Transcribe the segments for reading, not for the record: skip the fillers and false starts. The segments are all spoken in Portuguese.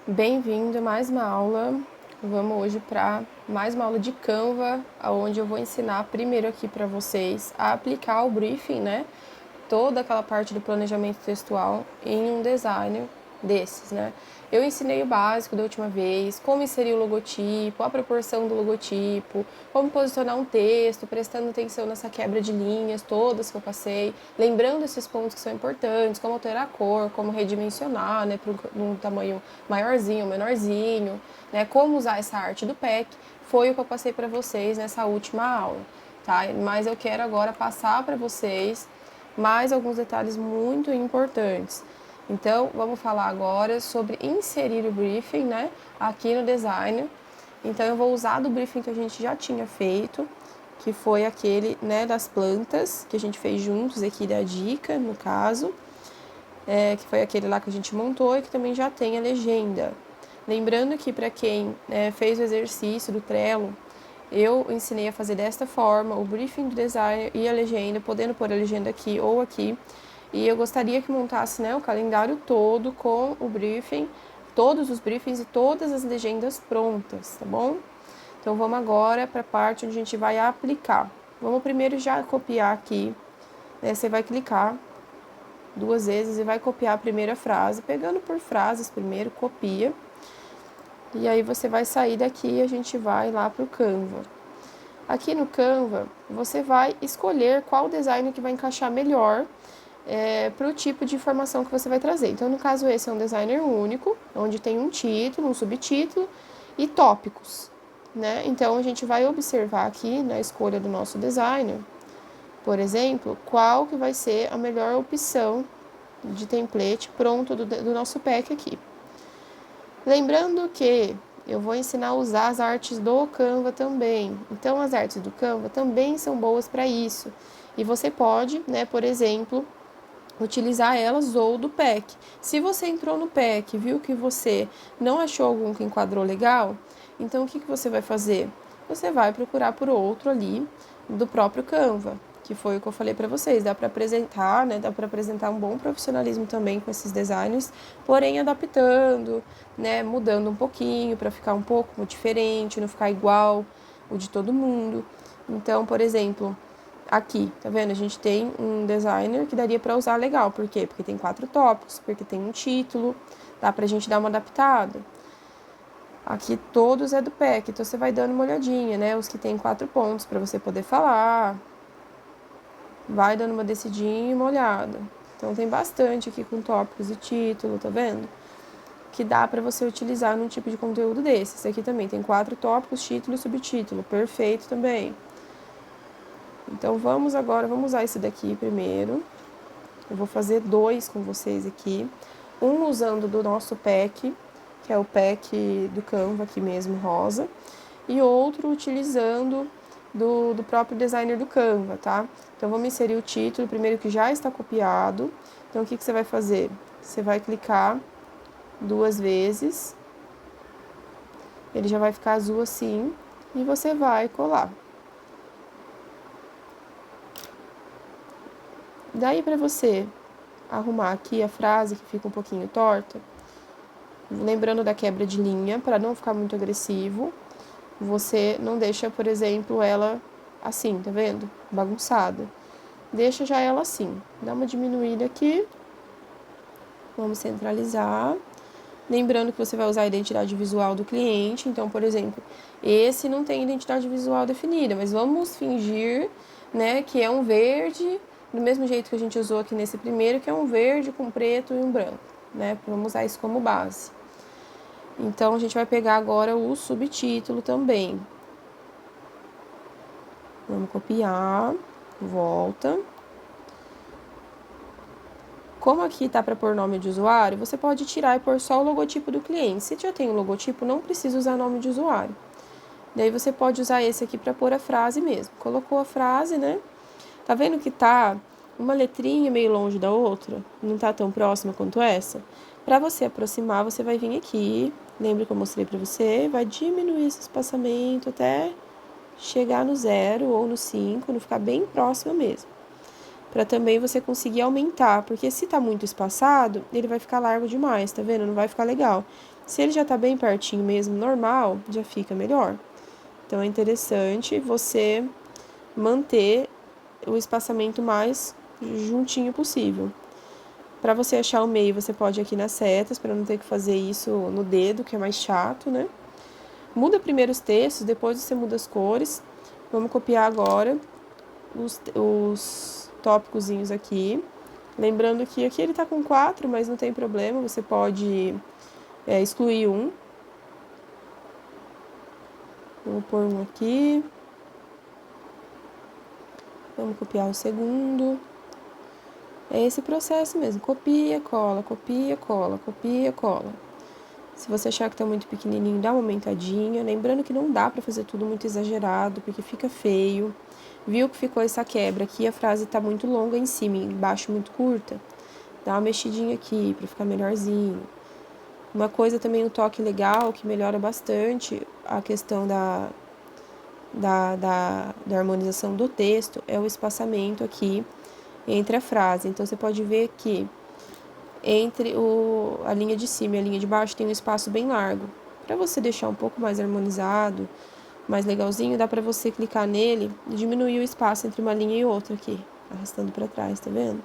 Bem-vindo a mais uma aula. Vamos hoje para mais uma aula de Canva, onde eu vou ensinar primeiro aqui para vocês a aplicar o briefing, né? Toda aquela parte do planejamento textual em um design desses, né? Eu ensinei o básico da última vez, como inserir o logotipo, a proporção do logotipo, como posicionar um texto, prestando atenção nessa quebra de linhas todas que eu passei, lembrando esses pontos que são importantes, como alterar a cor, como redimensionar, né, para um tamanho maiorzinho, menorzinho, né, como usar essa arte do pack, foi o que eu passei para vocês nessa última aula, tá? Mas eu quero agora passar para vocês mais alguns detalhes muito importantes. Então, vamos falar agora sobre inserir o briefing, né, aqui no design. Então, eu vou usar do briefing que a gente já tinha feito, que foi aquele, né, das plantas, que a gente fez juntos aqui da dica, no caso, que foi aquele lá que a gente montou e que também já tem a legenda. Lembrando que para quem fez o exercício do Trello, eu ensinei a fazer desta forma, o briefing do designer e a legenda, podendo pôr a legenda aqui ou aqui. E eu gostaria que montasse, né, o calendário todo com o briefing, todos os briefings e todas as legendas prontas, tá bom? Então vamos agora para a parte onde a gente vai aplicar. Vamos primeiro já copiar aqui, né? Você vai clicar 2 vezes e vai copiar a primeira frase, pegando por frases primeiro, copia. E aí você vai sair daqui e a gente vai lá para o Canva. Aqui no Canva, você vai escolher qual design que vai encaixar melhor para o tipo de informação que você vai trazer. Então, no caso, esse é um designer único, onde tem um título, um subtítulo e tópicos, né? Então, a gente vai observar aqui na escolha do nosso designer, por exemplo, qual que vai ser a melhor opção de template pronto do nosso pack aqui. Lembrando que eu vou ensinar a usar as artes do Canva também. Então, as artes do Canva também são boas para isso. E você pode, né, por exemplo, utilizar elas ou do pack. Se você entrou no pack, viu que você não achou algum que enquadrou legal, então o que você vai fazer? Você vai procurar por outro ali do próprio Canva, que foi o que eu falei para vocês. Dá para apresentar, né? Dá para apresentar um bom profissionalismo também com esses designers, porém adaptando, né? Mudando um pouquinho para ficar um pouco diferente, não ficar igual o de todo mundo. Então, por exemplo, aqui, tá vendo? A gente tem um designer que daria para usar legal. Por quê? Porque tem 4 tópicos, porque tem um título, dá pra gente dar uma adaptada. Aqui todos é do pack, então você vai dando uma olhadinha, né? Os que tem 4 pontos para você poder falar. Vai dando uma descidinha e uma olhada. Então tem bastante aqui com tópicos e título, tá vendo? Que dá para você utilizar num tipo de conteúdo desse. Esse aqui também tem 4 tópicos, título e subtítulo. Perfeito também. Então vamos usar esse daqui primeiro. Eu vou fazer 2 com vocês aqui. Um usando do nosso pack, que é o pack do Canva aqui mesmo, rosa. E outro utilizando do próprio designer do Canva, tá? Então vamos inserir o título, primeiro que já está copiado. Então o que você vai fazer? Você vai clicar 2 vezes. Ele já vai ficar azul assim. E você vai colar. Daí para você arrumar aqui a frase que fica um pouquinho torta, lembrando da quebra de linha, para não ficar muito agressivo, você não deixa, por exemplo, ela assim, tá vendo? Bagunçada. Deixa já ela assim. Dá uma diminuída aqui. Vamos centralizar. Lembrando que você vai usar a identidade visual do cliente. Então, por exemplo, esse não tem identidade visual definida, mas vamos fingir, né, que é um verde, do mesmo jeito que a gente usou aqui nesse primeiro, que é um verde com preto e um branco, né? Vamos usar isso como base. Então, a gente vai pegar agora o subtítulo também. Vamos copiar, volta. Como aqui tá para pôr nome de usuário, você pode tirar e pôr só o logotipo do cliente. Se já tem o logotipo, não precisa usar nome de usuário. Daí você pode usar esse aqui para pôr a frase mesmo. Colocou a frase, né? Tá vendo que tá uma letrinha meio longe da outra? Não tá tão próxima quanto essa? Para você aproximar, você vai vir aqui. Lembra que eu mostrei para você? Vai diminuir esse espaçamento até chegar no 0 ou no 5, não ficar bem próxima mesmo. Para também você conseguir aumentar, porque se tá muito espaçado, ele vai ficar largo demais, tá vendo? Não vai ficar legal. Se ele já tá bem pertinho mesmo, normal, já fica melhor. Então, é interessante você manter o espaçamento mais juntinho possível. Para você achar o meio, você pode ir aqui nas setas, para não ter que fazer isso no dedo, que é mais chato, né? Muda primeiro os textos, depois você muda as cores. Vamos copiar agora os tópicozinhos aqui. Lembrando que aqui ele tá com 4, mas não tem problema, você pode excluir um. Vou pôr um aqui. Vamos copiar o segundo. É esse processo mesmo, copia, cola, copia, cola, copia, cola. Se você achar que tá muito pequenininho, dá uma aumentadinha. Lembrando que não dá pra fazer tudo muito exagerado, porque fica feio. Viu que ficou essa quebra aqui, a frase tá muito longa em cima, embaixo muito curta. Dá uma mexidinha aqui pra ficar melhorzinho. Uma coisa também, um toque legal, que melhora bastante a questão da harmonização do texto, é o espaçamento aqui entre a frase. Então, você pode ver que entre a linha de cima e a linha de baixo tem um espaço bem largo. Para você deixar um pouco mais harmonizado, mais legalzinho, dá para você clicar nele e diminuir o espaço entre uma linha e outra aqui, arrastando para trás, tá vendo?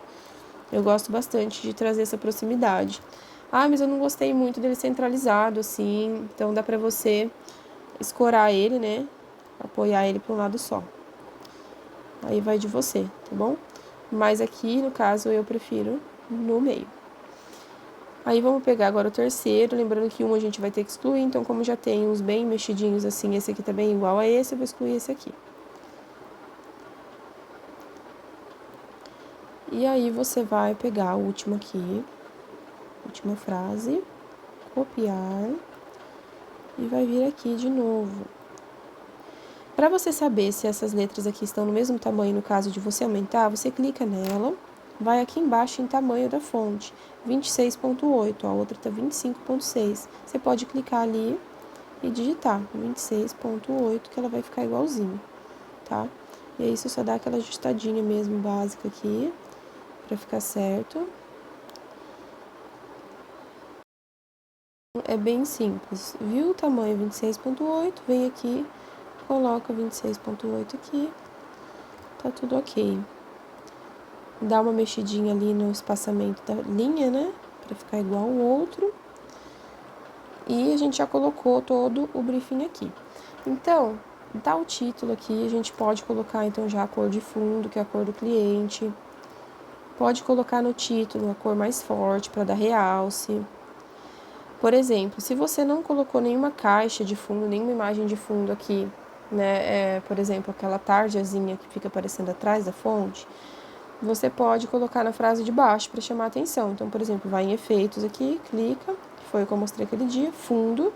Eu gosto bastante de trazer essa proximidade. Ah, mas eu não gostei muito dele centralizado, assim, então dá para você escorar ele, né? Apoiar ele para um lado só. Aí vai de você, tá bom? Mas aqui, no caso, eu prefiro no meio. Aí vamos pegar agora o terceiro, lembrando que um a gente vai ter que excluir, então como já tem uns bem mexidinhos assim, esse aqui tá bem igual a esse, eu vou excluir esse aqui. E aí você vai pegar o último aqui, última frase, copiar e vai vir aqui de novo. Para você saber se essas letras aqui estão no mesmo tamanho, no caso de você aumentar, você clica nela, vai aqui embaixo em tamanho da fonte, 26.8, a outra tá 25.6. Você pode clicar ali e digitar 26.8, que ela vai ficar igualzinho, tá? E aí você só dá aquela ajustadinha mesmo básica aqui, pra ficar certo. É bem simples, viu o tamanho 26.8, vem aqui, coloca 26.8 aqui, tá tudo ok. Dá uma mexidinha ali no espaçamento da linha, né, pra ficar igual ao outro. E a gente já colocou todo o briefing aqui. Então, dá o título aqui, a gente pode colocar então já a cor de fundo, que é a cor do cliente. Pode colocar no título a cor mais forte para dar realce. Por exemplo, se você não colocou nenhuma caixa de fundo, nenhuma imagem de fundo aqui, né, por exemplo, aquela tarjazinha que fica aparecendo atrás da fonte, você pode colocar na frase de baixo para chamar a atenção. Então, por exemplo, vai em efeitos aqui, clica, que foi o que eu mostrei aquele dia, fundo,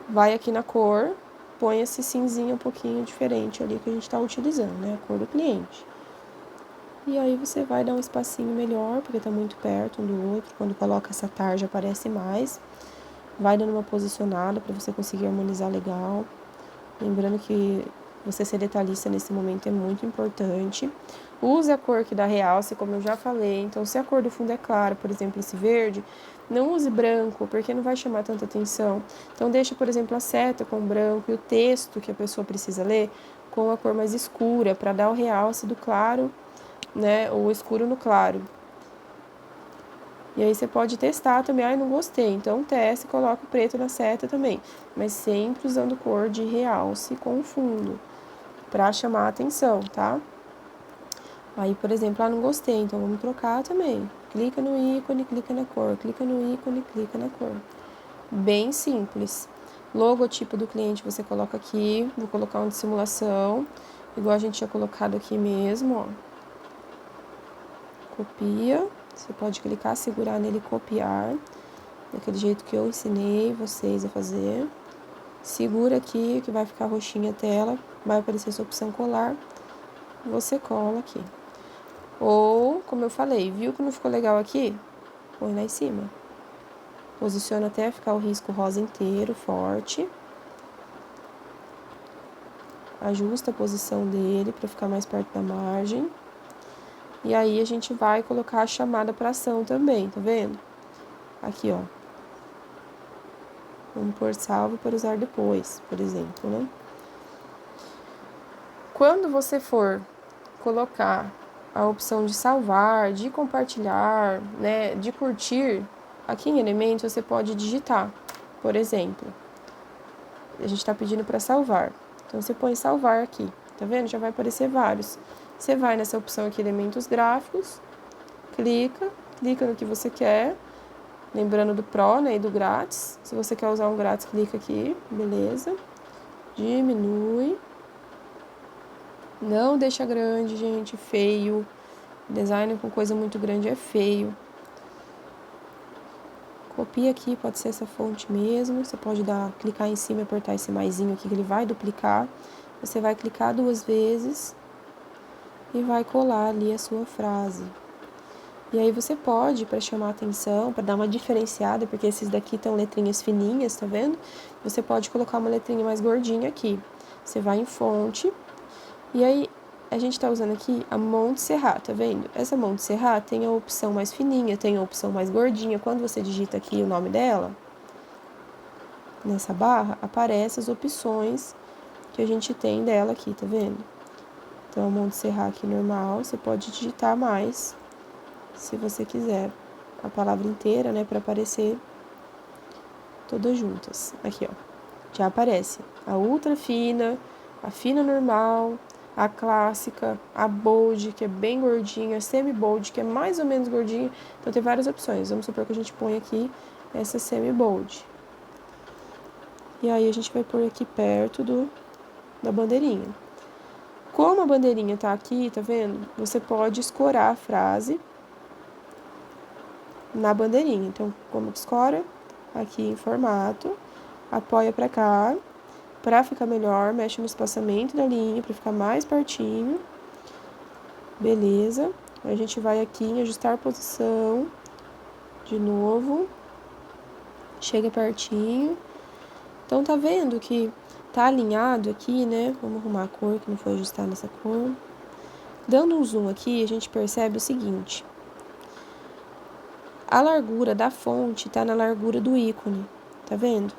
vai aqui na cor, põe esse cinzinho um pouquinho diferente ali que a gente está utilizando, né, a cor do cliente. E aí você vai dar um espacinho melhor, porque tá muito perto um do outro. Quando coloca essa tarja aparece mais. Vai dando uma posicionada para você conseguir harmonizar legal. Lembrando que você ser detalhista nesse momento é muito importante. Use a cor que dá realce, como eu já falei. Então, se a cor do fundo é clara, por exemplo, esse verde, não use branco, porque não vai chamar tanta atenção. Então, deixa, por exemplo, a seta com branco e o texto que a pessoa precisa ler com a cor mais escura, para dar o realce do claro, né, o escuro no claro. E aí você pode testar também, não gostei, então teste e coloca o preto na seta também, mas sempre usando cor de realce com fundo, pra chamar a atenção, tá? Aí, por exemplo, não gostei, então vamos trocar também. Clica no ícone, clica na cor, clica no ícone, clica na cor. Bem simples. Logotipo do cliente você coloca aqui, vou colocar um de simulação, igual a gente tinha colocado aqui mesmo, ó. Copia, você pode clicar, segurar nele e copiar, daquele jeito que eu ensinei vocês a fazer. Segura aqui, que vai ficar roxinha a tela, vai aparecer essa opção colar, você cola aqui. Ou, como eu falei, viu que não ficou legal aqui? Põe lá em cima. Posiciona até ficar o risco rosa inteiro, forte. Ajusta a posição dele para ficar mais perto da margem. E aí a gente vai colocar a chamada para ação também, tá vendo? Aqui, ó. Vamos pôr salvo para usar depois, por exemplo, né? Quando você for colocar a opção de salvar, de compartilhar, né, de curtir, aqui em Elementos você pode digitar, por exemplo. A gente está pedindo para salvar. Então, você põe salvar aqui, tá vendo? Já vai aparecer vários. Você vai nessa opção aqui, Elementos Gráficos, clica no que você quer, lembrando do Pro, né, e do grátis. Se você quer usar um grátis, clica aqui, beleza. Diminui. Não deixa grande, gente, feio. Design com coisa muito grande é feio. Copia aqui, pode ser essa fonte mesmo. Você pode clicar em cima e apertar esse maisinho aqui que ele vai duplicar. Você vai clicar 2 vezes e vai colar ali a sua frase. E aí você pode, para chamar atenção, para dar uma diferenciada, porque esses daqui estão letrinhas fininhas, tá vendo? Você pode colocar uma letrinha mais gordinha aqui. Você vai em fonte, e aí a gente está usando aqui a Montserrat, tá vendo? Essa Montserrat tem a opção mais fininha, tem a opção mais gordinha. Quando você digita aqui o nome dela, nessa barra, aparecem as opções que a gente tem dela aqui, tá vendo? Então, a Montserrat aqui normal, você pode digitar mais, se você quiser, a palavra inteira, né, para aparecer todas juntas. Aqui, ó, já aparece a ultra fina, a fina normal, a clássica, a bold, que é bem gordinha, a semi-bold, que é mais ou menos gordinha. Então, tem várias opções. Vamos supor que a gente põe aqui essa semi-bold. E aí, a gente vai pôr aqui perto da bandeirinha. Como a bandeirinha tá aqui, tá vendo? Você pode escorar a frase na bandeirinha. Então, como que escora? Aqui em formato, apoia pra cá. Para ficar melhor, mexe no espaçamento da linha para ficar mais pertinho. Beleza. A gente vai aqui em ajustar posição. De novo. Chega pertinho. Então, tá vendo que tá alinhado aqui, né? Vamos arrumar a cor, que não foi ajustar nessa cor. Dando um zoom aqui, a gente percebe o seguinte. A largura da fonte tá na largura do ícone. Tá vendo?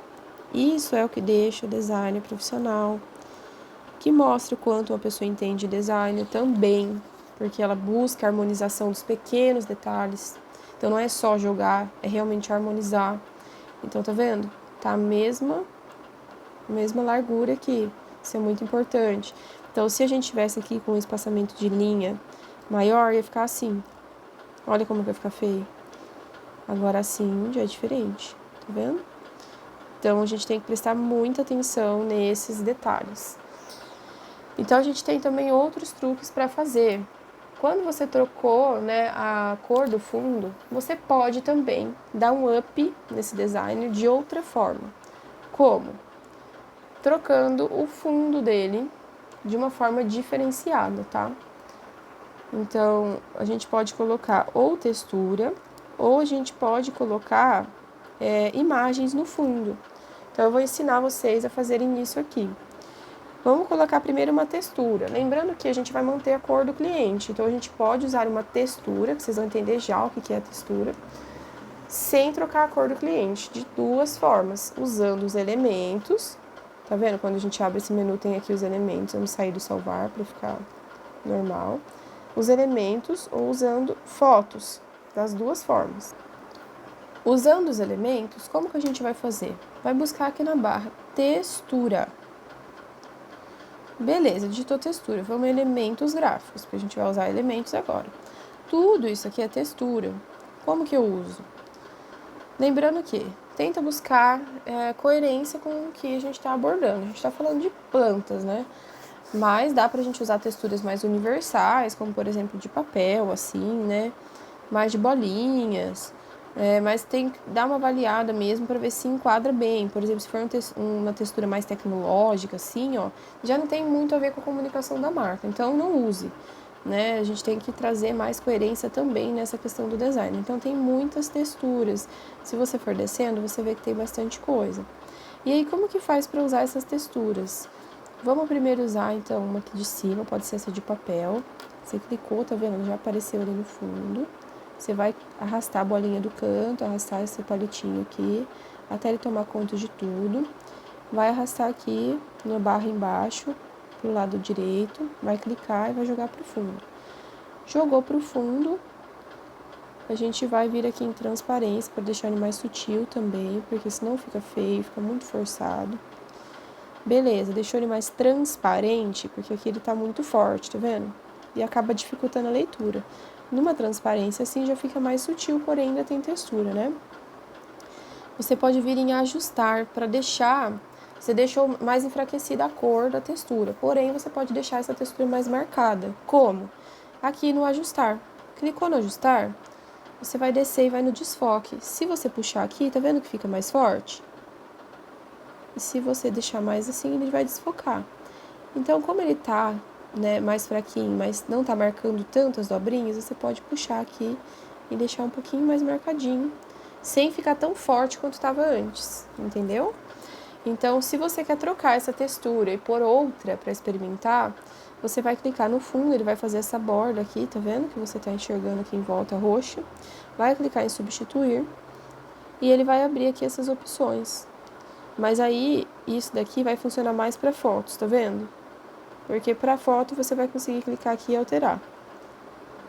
Isso é o que deixa o designer profissional, que mostra o quanto uma pessoa entende design também, porque ela busca a harmonização dos pequenos detalhes. Então, não é só jogar, é realmente harmonizar. Então, tá vendo? Tá a mesma largura aqui. Isso é muito importante. Então, se a gente tivesse aqui com um espaçamento de linha maior, ia ficar assim. Olha como vai ficar feio. Agora, assim, já é diferente. Tá vendo? Então, a gente tem que prestar muita atenção nesses detalhes. Então, a gente tem também outros truques para fazer. Quando você trocou, né, a cor do fundo, você pode também dar um up nesse design de outra forma. Como? Trocando o fundo dele de uma forma diferenciada, tá? Então, a gente pode colocar ou textura, ou a gente pode colocar imagens no fundo. Então, eu vou ensinar vocês a fazerem isso aqui. Vamos colocar primeiro uma textura. Lembrando que a gente vai manter a cor do cliente. Então, a gente pode usar uma textura, que vocês vão entender já o que é a textura, sem trocar a cor do cliente, de 2 formas. Usando os elementos. Tá vendo? Quando a gente abre esse menu, tem aqui os elementos. Vamos sair do salvar para ficar normal. Os elementos ou usando fotos, das 2 formas. Usando os elementos, como que a gente vai fazer? Vai buscar aqui na barra textura. Beleza, digitou textura. Vamos em elementos gráficos, porque a gente vai usar elementos agora. Tudo isso aqui é textura. Como que eu uso? Lembrando que tenta buscar coerência com o que a gente está abordando. A gente está falando de plantas, né? Mas dá pra gente usar texturas mais universais, como por exemplo de papel, assim, né? Mais de bolinhas. Mas tem que dar uma avaliada mesmo para ver se enquadra bem. Por exemplo, se for uma textura mais tecnológica, assim, ó, já não tem muito a ver com a comunicação da marca. Então, não use, né? A gente tem que trazer mais coerência também nessa questão do design. Então, tem muitas texturas. Se você for descendo, você vê que tem bastante coisa. E aí, como que faz para usar essas texturas? Vamos primeiro usar, então, uma aqui de cima, pode ser essa de papel. Você clicou, tá vendo? Já apareceu ali no fundo. Você vai arrastar a bolinha do canto, arrastar esse palitinho aqui, até ele tomar conta de tudo. Vai arrastar aqui na barra embaixo, pro lado direito, vai clicar e vai jogar pro fundo. Jogou pro fundo, a gente vai vir aqui em transparência para deixar ele mais sutil também, porque senão fica feio, fica muito forçado. Beleza, deixou ele mais transparente, porque aqui ele tá muito forte, tá vendo? E acaba dificultando a leitura. Numa transparência assim já fica mais sutil, porém ainda tem textura, né? Você pode vir em ajustar para deixar, você deixou mais enfraquecida a cor da textura, porém você pode deixar essa textura mais marcada. Como? Aqui no ajustar. Clicou no ajustar, você vai descer e vai no desfoque. Se você puxar aqui, tá vendo que fica mais forte? E se você deixar mais assim, ele vai desfocar. Então, como ele tá, né, mais fraquinho, mas não tá marcando tantas dobrinhas, você pode puxar aqui e deixar um pouquinho mais marcadinho, sem ficar tão forte quanto estava antes, entendeu? Então, se você quer trocar essa textura e pôr outra para experimentar, você vai clicar no fundo, ele vai fazer essa borda aqui, tá vendo? Que você tá enxergando aqui em volta roxa. Vai clicar em substituir e ele vai abrir aqui essas opções. Mas aí, isso daqui vai funcionar mais para fotos, tá vendo? Porque para foto você vai conseguir clicar aqui e alterar.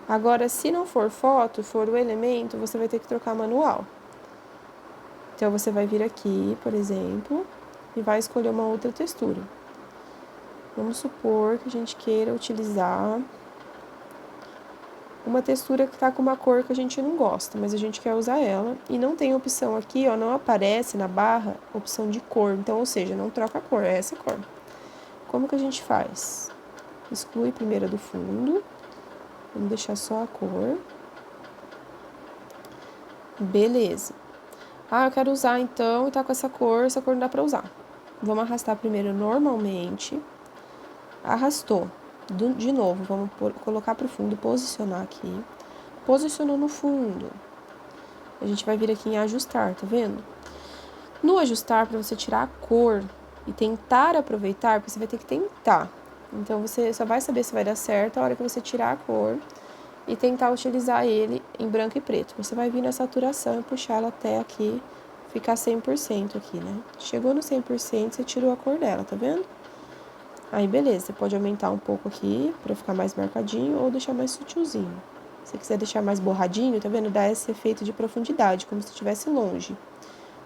Agora, se não for foto, for o elemento, você vai ter que trocar manual. Então, você vai vir aqui, por exemplo, e vai escolher uma outra textura. Vamos supor que a gente queira utilizar uma textura que está com uma cor que a gente não gosta, mas a gente quer usar ela. E não tem opção aqui, ó, não aparece na barra opção de cor. Então, ou seja, não troca a cor, é essa cor. Como que a gente faz? Exclui primeiro do fundo. Vamos deixar só a cor. Beleza. Ah, eu quero usar então e tá com essa cor não dá pra usar. Vamos arrastar primeiro normalmente. Arrastou. De novo, vamos colocar pro fundo, posicionar aqui. Posicionou no fundo. A gente vai vir aqui em ajustar, tá vendo? No ajustar, para você tirar a cor e tentar aproveitar, porque você vai ter que tentar. Então, você só vai saber se vai dar certo a hora que você tirar a cor e tentar utilizar ele em branco e preto. Você vai vir na saturação e puxar ela até aqui, ficar 100% aqui, né? Chegou no 100%, você tirou a cor dela, tá vendo? Aí, beleza, você pode aumentar um pouco aqui pra ficar mais marcadinho ou deixar mais sutilzinho. Se você quiser deixar mais borradinho, tá vendo? Dá esse efeito de profundidade, como se estivesse longe.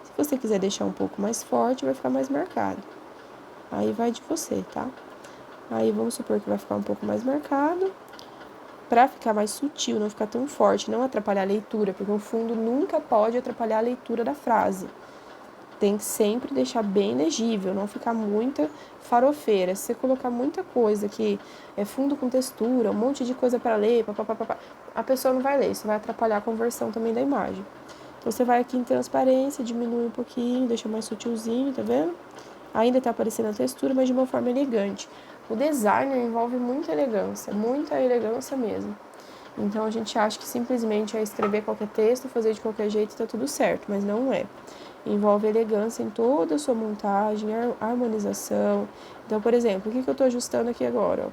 Se você quiser deixar um pouco mais forte, vai ficar mais marcado. Aí vai de você, tá? Aí vamos supor que vai ficar um pouco mais marcado. Pra ficar mais sutil, não ficar tão forte, não atrapalhar a leitura, porque o fundo nunca pode atrapalhar a leitura da frase. Tem que sempre deixar bem legível, não ficar muita farofeira. Se você colocar muita coisa que é fundo com textura, um monte de coisa para ler, papapá, a pessoa não vai ler, isso vai atrapalhar a conversão também da imagem. Então, você vai aqui em transparência, diminui um pouquinho, deixa mais sutilzinho, tá vendo? Ainda tá aparecendo a textura, mas de uma forma elegante. O designer envolve muita elegância mesmo. Então, a gente acha que simplesmente é escrever qualquer texto, fazer de qualquer jeito e tá tudo certo, mas não é. Envolve elegância em toda a sua montagem, harmonização. Então, por exemplo, o que eu estou ajustando aqui agora? Ó?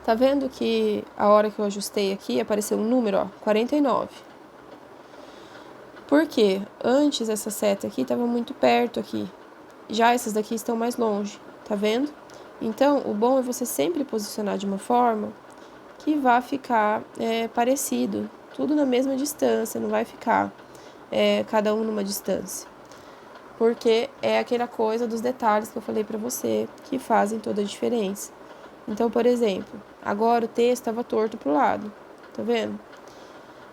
Tá vendo que a hora que eu ajustei aqui, apareceu um número, ó, 49. Por quê? Antes essa seta aqui estava muito perto aqui. Já essas daqui estão mais longe, tá vendo? Então, o bom é você sempre posicionar de uma forma que vá ficar parecido. Tudo na mesma distância, não vai ficar cada um numa distância. Porque é aquela coisa dos detalhes que eu falei pra você que fazem toda a diferença. Então, por exemplo, agora o texto estava torto pro lado, tá vendo?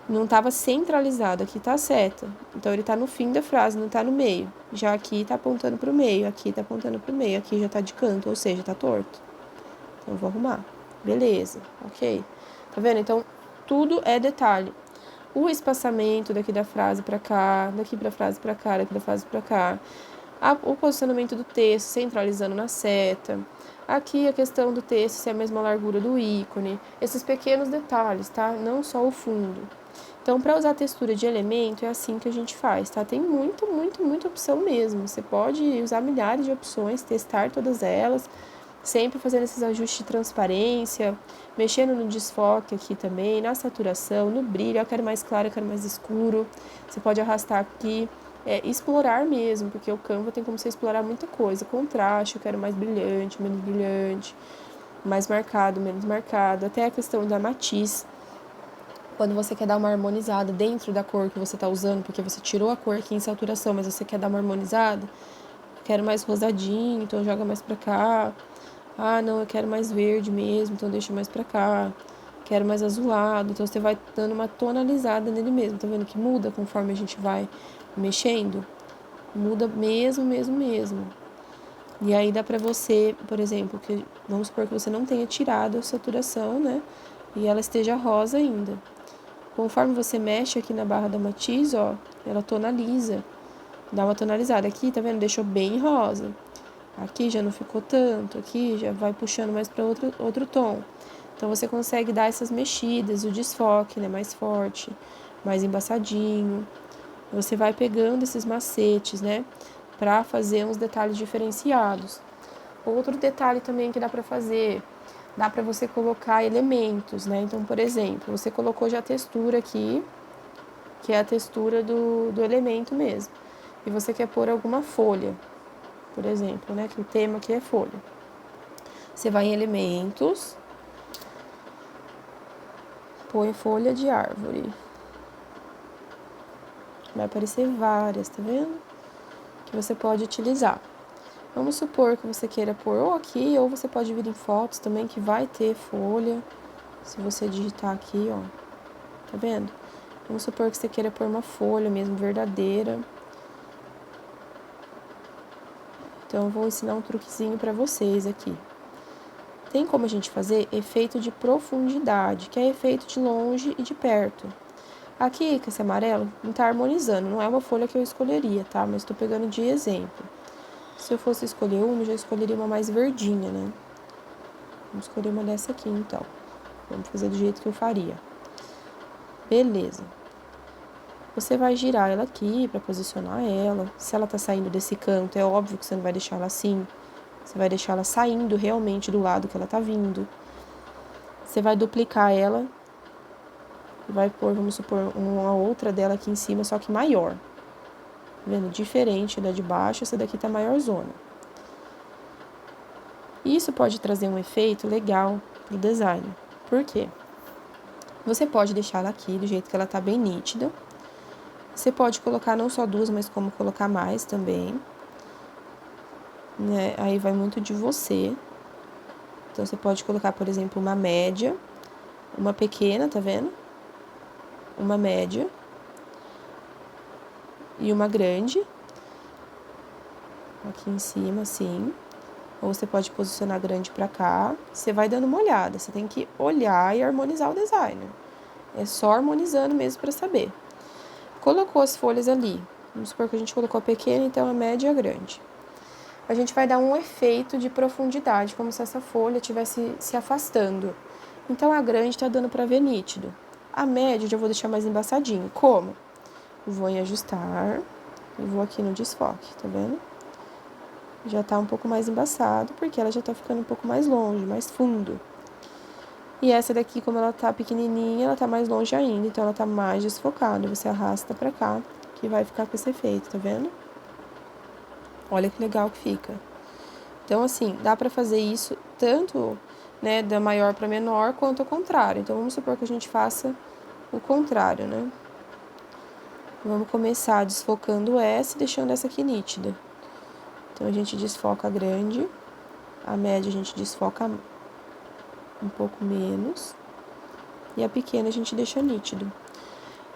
Não estava centralizado, aqui tá a seta. Então, ele tá no fim da frase, não tá no meio. Já aqui tá apontando pro meio, aqui tá apontando pro meio, aqui já tá de canto, ou seja, tá torto. Então, eu vou arrumar. Beleza, ok. Tá vendo? Então, tudo é detalhe. O espaçamento daqui da frase para cá, daqui da frase para cá, daqui da frase para cá. O posicionamento do texto, centralizando na seta. Aqui a questão do texto ser a mesma largura do ícone. Esses pequenos detalhes, tá? Não só o fundo. Então, para usar textura de elemento, é assim que a gente faz, tá? Tem muita opção mesmo. Você pode usar milhares de opções, testar todas elas, sempre fazendo esses ajustes de transparência, mexendo no desfoque aqui também, na saturação, no brilho. Eu quero mais claro, eu quero mais escuro. Você pode arrastar aqui explorar mesmo, porque o Canva tem como você explorar muita coisa. Contraste, eu quero mais brilhante, menos brilhante, mais marcado, menos marcado, até a questão da matiz. Quando você quer dar uma harmonizada dentro da cor que você está usando, porque você tirou a cor aqui em saturação, mas você quer dar uma harmonizada, quero mais rosadinho, então joga mais pra cá. Ah, não, eu quero mais verde mesmo, então deixa mais pra cá. Quero mais azulado, então você vai dando uma tonalizada nele mesmo. Tá vendo que muda conforme a gente vai mexendo? Muda mesmo, mesmo, mesmo. E aí dá pra você, por exemplo, que vamos supor que você não tenha tirado a saturação, né? E ela esteja rosa ainda. Conforme você mexe aqui na barra da matiz, ó, ela tonaliza. Dá uma tonalizada. Aqui, tá vendo? Deixou bem rosa. Aqui já não ficou tanto. Aqui já vai puxando mais para outro tom. Então, você consegue dar essas mexidas, o desfoque, né? Mais forte, mais embaçadinho. Você vai pegando esses macetes, né? Pra fazer uns detalhes diferenciados. Outro detalhe também que dá pra fazer, dá pra você colocar elementos, né? Então, por exemplo, você colocou já a textura aqui, que é a textura do elemento mesmo. E você quer pôr alguma folha, por exemplo, né? Que o tema aqui é folha. Você vai em elementos, põe folha de árvore. Vai aparecer várias, tá vendo? Que você pode utilizar. Vamos supor que você queira pôr ou aqui, ou você pode vir em fotos também, que vai ter folha. Se você digitar aqui, ó. Tá vendo? Vamos supor que você queira pôr uma folha mesmo, verdadeira. Então, eu vou ensinar um truquezinho pra vocês aqui. Tem como a gente fazer efeito de profundidade, que é efeito de longe e de perto. Aqui, com esse amarelo, não tá harmonizando, não é uma folha que eu escolheria, tá? Mas tô pegando de exemplo. Se eu fosse escolher uma, eu já escolheria uma mais verdinha, né? Vamos escolher uma dessa aqui, então. Vamos fazer do jeito que eu faria. Beleza. Você vai girar ela aqui para posicionar ela. Se ela tá saindo desse canto, é óbvio que você não vai deixar ela assim. Você vai deixar ela saindo realmente do lado que ela tá vindo. Você vai duplicar ela. Vai pôr, vamos supor, uma outra dela aqui em cima, só que maior. Tá vendo? Diferente da de baixo, essa daqui tá maior zona. Isso pode trazer um efeito legal no design. Por quê? Você pode deixar ela aqui do jeito que ela tá bem nítida. Você pode colocar não só duas, mas como colocar mais também. Né? Aí vai muito de você. Então, você pode colocar, por exemplo, uma média, uma pequena, tá vendo? Uma média e uma grande. Aqui em cima, assim. Ou você pode posicionar grande pra cá. Você vai dando uma olhada. Você tem que olhar e harmonizar o design. É só harmonizando mesmo pra saber. Colocou as folhas ali. Vamos supor que a gente colocou a pequena, então a média e a grande. A gente vai dar um efeito de profundidade, como se essa folha estivesse se afastando. Então, a grande tá dando pra ver nítido. A média eu já vou deixar mais embaçadinho. Como? Eu vou em ajustar e vou aqui no desfoque, tá vendo? Já tá um pouco mais embaçado, porque ela já tá ficando um pouco mais longe, mais fundo. E essa daqui, como ela tá pequenininha, ela tá mais longe ainda, então ela tá mais desfocada. Você arrasta pra cá, que vai ficar com esse efeito, tá vendo? Olha que legal que fica. Então, assim, dá pra fazer isso tanto, né, da maior pra menor, quanto ao contrário. Então, vamos supor que a gente faça o contrário, né? Vamos começar desfocando essa e deixando essa aqui nítida. Então, a gente desfoca a grande, a média a gente desfoca um pouco menos, e a pequena a gente deixa nítido.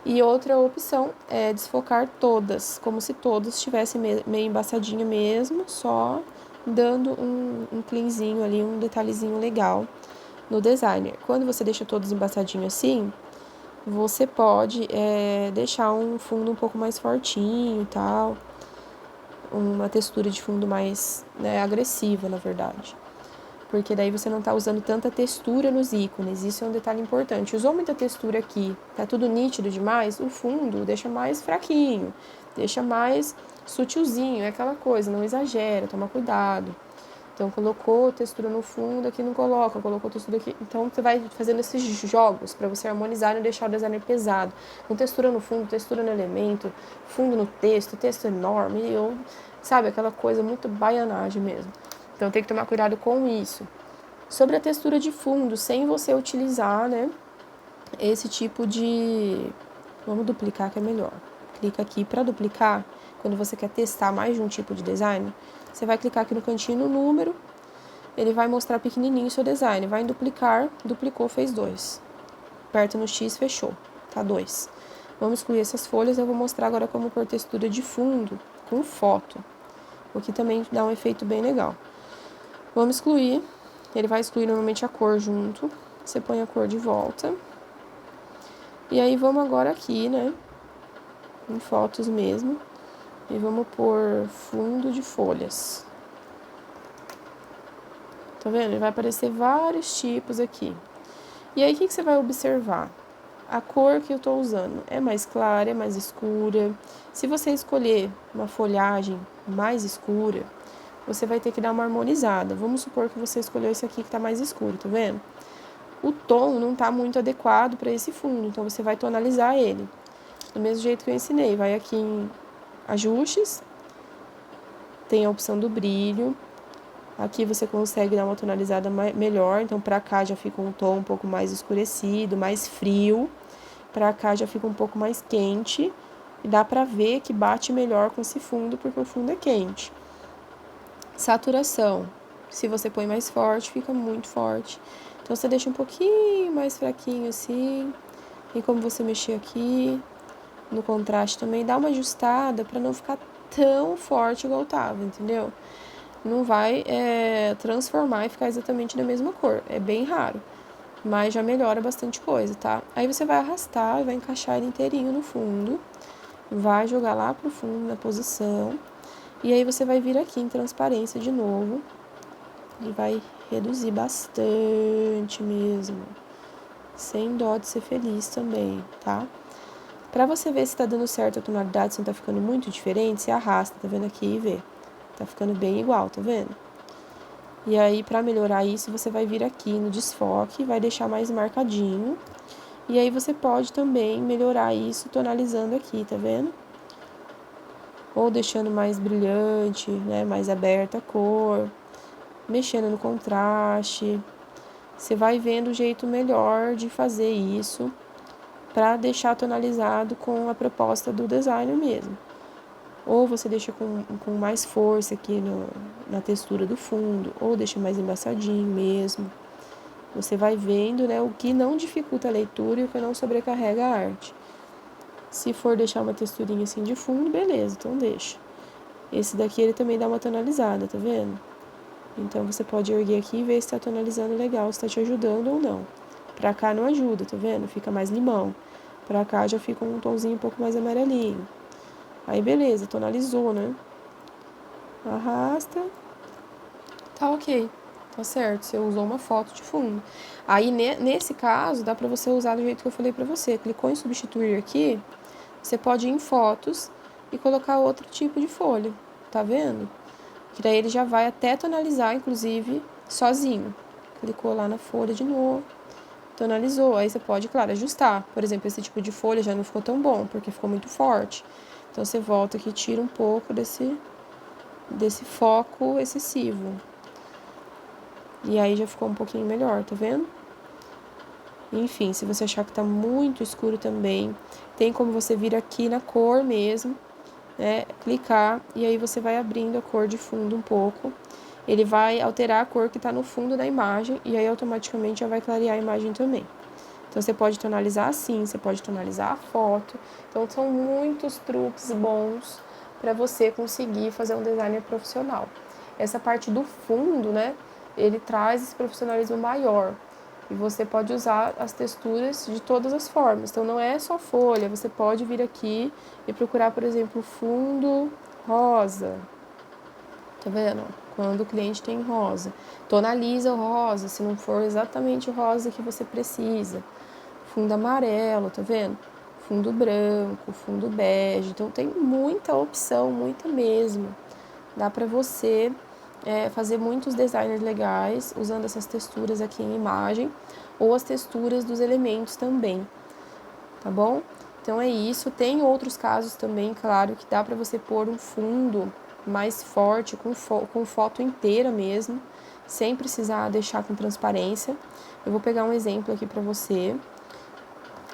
E outra opção é desfocar todas, como se todas estivessem meio embaçadinho mesmo, só dando um cleanzinho ali, um detalhezinho legal no designer. Quando você deixa todos embaçadinho assim, você pode deixar um fundo um pouco mais fortinho e tal, uma textura de fundo mais, né, agressiva, na verdade. Porque daí você não tá usando tanta textura nos ícones, isso é um detalhe importante. Usou muita textura aqui, tá tudo nítido demais, o fundo deixa mais fraquinho, deixa mais sutilzinho, é aquela coisa, não exagera, toma cuidado. Então, colocou textura no fundo, aqui não coloca, colocou textura aqui. Então, você vai fazendo esses jogos para você harmonizar e não deixar o designer pesado. Com textura no fundo, textura no elemento, fundo no texto enorme, sabe, aquela coisa muito baianagem mesmo. Então, tem que tomar cuidado com isso. Sobre a textura de fundo, sem você utilizar, né, esse tipo de... Vamos duplicar que é melhor. Clica aqui para duplicar, quando você quer testar mais de um tipo de design, você vai clicar aqui no cantinho no número, ele vai mostrar pequenininho o seu design. Vai em duplicar, duplicou, fez 2. Aperta no X, fechou, tá 2. Vamos excluir essas folhas, eu vou mostrar agora como pôr textura de fundo com foto, o que também dá um efeito bem legal. Vamos excluir, ele vai excluir normalmente a cor junto, você põe a cor de volta. E aí vamos agora aqui, né, em fotos mesmo, e vamos pôr fundo de folhas. Tá vendo? Ele vai aparecer vários tipos aqui. E aí, o que você vai observar? A cor que eu tô usando é mais clara, é mais escura. Se você escolher uma folhagem mais escura, você vai ter que dar uma harmonizada. Vamos supor que você escolheu esse aqui que tá mais escuro, tá vendo? O tom não tá muito adequado para esse fundo, então você vai tonalizar ele. Do mesmo jeito que eu ensinei, vai aqui em ajustes, tem a opção do brilho. Aqui você consegue dar uma tonalizada melhor, então pra cá já fica um tom um pouco mais escurecido, mais frio. Pra cá já fica um pouco mais quente. E dá pra ver que bate melhor com esse fundo, porque o fundo é quente. Saturação. Se você põe mais forte, fica muito forte. Então você deixa um pouquinho mais fraquinho assim. E como você mexer aqui, no contraste também, dá uma ajustada pra não ficar tão forte igual tava, entendeu? Não vai transformar e ficar exatamente da mesma cor. É bem raro, mas já melhora bastante coisa, tá? Aí você vai arrastar e vai encaixar ele inteirinho no fundo. Vai jogar lá pro fundo na posição. E aí você vai vir aqui em transparência de novo. E vai reduzir bastante mesmo. Sem dó de ser feliz também, tá? Pra você ver se tá dando certo a tonalidade, se não tá ficando muito diferente, você arrasta, tá vendo aqui e vê. Tá ficando bem igual, tá vendo? E aí, pra melhorar isso, você vai vir aqui no desfoque, vai deixar mais marcadinho. E aí você pode também melhorar isso tonalizando aqui, tá vendo? Ou deixando mais brilhante, né, mais aberta a cor, mexendo no contraste. Você vai vendo o jeito melhor de fazer isso para deixar tonalizado com a proposta do designer mesmo. Ou você deixa com mais força aqui na textura do fundo, ou deixa mais embaçadinho mesmo. Você vai vendo, né, o que não dificulta a leitura e o que não sobrecarrega a arte. Se for deixar uma texturinha assim de fundo, beleza, então deixa. Esse daqui ele também dá uma tonalizada, tá vendo? Então você pode erguer aqui e ver se tá tonalizando legal, se tá te ajudando ou não. Pra cá não ajuda, tá vendo? Fica mais limão. Pra cá já fica um tomzinho um pouco mais amarelinho. Aí beleza, tonalizou, né? Arrasta. Tá ok. Tá certo, você usou uma foto de fundo. Aí nesse caso, dá pra você usar do jeito que eu falei pra você. Clicou em substituir aqui, você pode ir em fotos e colocar outro tipo de folha. Tá vendo? Que daí ele já vai até tonalizar, inclusive, sozinho. Clicou lá na folha de novo, tonalizou. Aí você pode, claro, ajustar. Por exemplo, esse tipo de folha já não ficou tão bom, porque ficou muito forte. Então você volta aqui e tira um pouco desse foco excessivo. E aí já ficou um pouquinho melhor, tá vendo? Enfim, se você achar que tá muito escuro também, tem como você vir aqui na cor mesmo, né? Clicar e aí você vai abrindo a cor de fundo um pouco. Ele vai alterar a cor que tá no fundo da imagem e aí automaticamente já vai clarear a imagem também. Então você pode tonalizar assim, você pode tonalizar a foto. Então são muitos truques bons para você conseguir fazer um design profissional. Essa parte do fundo, né, ele traz esse profissionalismo maior. E você pode usar as texturas de todas as formas. Então não é só folha, você pode vir aqui e procurar, por exemplo, fundo rosa. Tá vendo? Quando o cliente tem rosa. Tonaliza o rosa, se não for exatamente o rosa que você precisa. Fundo amarelo, tá vendo? Fundo branco, fundo bege. Então tem muita opção, muita mesmo. Dá pra você fazer muitos designs legais usando essas texturas aqui em imagem ou as texturas dos elementos também, tá bom? Então é isso. Tem outros casos também, claro, que dá para você pôr um fundo mais forte, com foto inteira mesmo, sem precisar deixar com transparência. Eu vou pegar um exemplo aqui para você.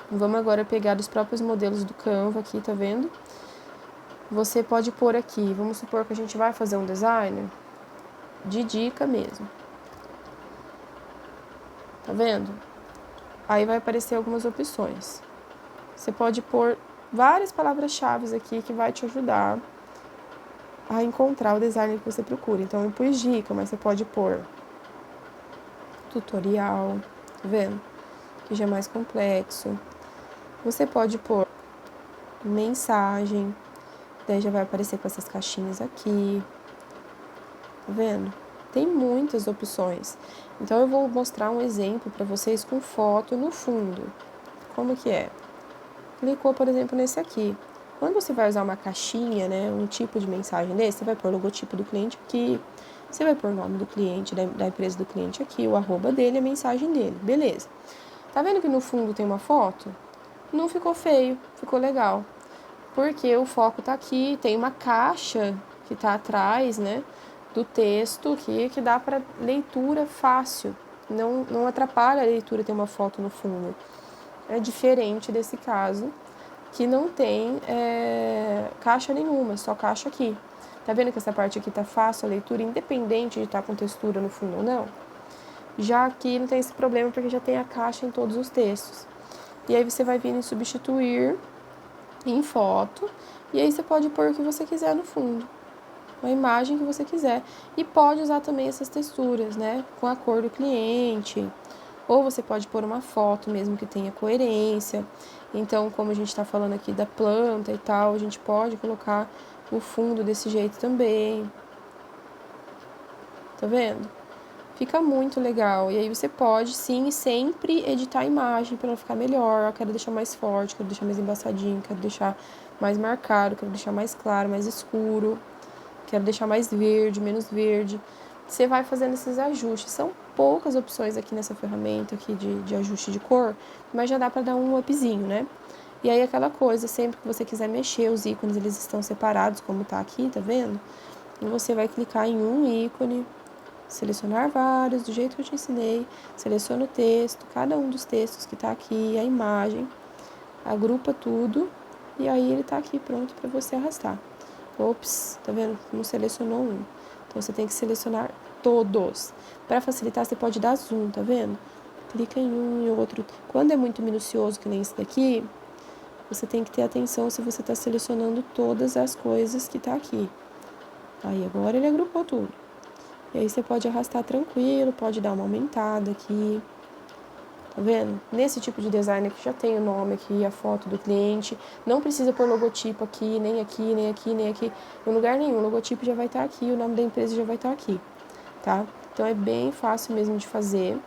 Vamos agora pegar os próprios modelos do Canva aqui, tá vendo? Você pode pôr aqui, vamos supor que a gente vai fazer um design de dica mesmo. Tá vendo? Aí vai aparecer algumas opções. Você pode pôr várias palavras-chave aqui que vai te ajudar a encontrar o design que você procura. Então, eu pus dica, mas você pode pôr tutorial, tá vendo? Que já é mais complexo. Você pode pôr mensagem, daí já vai aparecer com essas caixinhas aqui, tá vendo? Tem muitas opções. Então, eu vou mostrar um exemplo para vocês com foto no fundo. Como que é? Clicou, por exemplo, nesse aqui. Quando você vai usar uma caixinha, né, um tipo de mensagem desse, você vai pôr o logotipo do cliente aqui, você vai pôr o nome do cliente, da empresa do cliente aqui, o arroba dele, a mensagem dele, beleza. Tá vendo que no fundo tem uma foto? Não ficou feio, ficou legal. Porque o foco tá aqui, tem uma caixa que tá atrás, né, do texto aqui, que dá para leitura fácil. Não atrapalha a leitura ter uma foto no fundo. É diferente desse caso, que não tem caixa nenhuma, só caixa aqui. Tá vendo que essa parte aqui tá fácil a leitura, independente de estar com textura no fundo ou não? Já aqui não tem esse problema, porque já tem a caixa em todos os textos. E aí você vai vir em substituir em foto, e aí você pode pôr o que você quiser no fundo, a imagem que você quiser. E pode usar também essas texturas, né, com a cor do cliente, ou você pode pôr uma foto mesmo que tenha coerência. Então, como a gente está falando aqui da planta e tal, a gente pode colocar o fundo desse jeito também. Tá vendo? Fica muito legal. E aí você pode, sim, sempre editar a imagem para ela ficar melhor. Eu quero deixar mais forte, quero deixar mais embaçadinho, quero deixar mais marcado, quero deixar mais claro, mais escuro, quero deixar mais verde, menos verde. Você vai fazendo esses ajustes. São poucas opções aqui nessa ferramenta aqui de ajuste de cor, mas já dá para dar um upzinho, né? E aí aquela coisa, sempre que você quiser mexer, os ícones eles estão separados, como tá aqui, tá vendo? E você vai clicar em um ícone, selecionar vários, do jeito que eu te ensinei, seleciona o texto, cada um dos textos que tá aqui, a imagem, agrupa tudo, e aí ele tá aqui pronto para você arrastar. Ops, tá vendo? Não selecionou um. Então, você tem que selecionar todos. Para facilitar, você pode dar zoom, tá vendo? Clica em um e outro. Quando é muito minucioso, que nem esse daqui, você tem que ter atenção se você está selecionando todas as coisas que tá aqui. Aí, agora ele agrupou tudo. E aí, você pode arrastar tranquilo, pode dar uma aumentada aqui. Tá vendo? Nesse tipo de design aqui já tem o nome aqui, a foto do cliente. Não precisa pôr logotipo aqui, nem aqui, nem aqui, nem aqui. Em lugar nenhum. O logotipo já vai estar aqui, o nome da empresa já vai estar aqui, tá? Então, é bem fácil mesmo de fazer.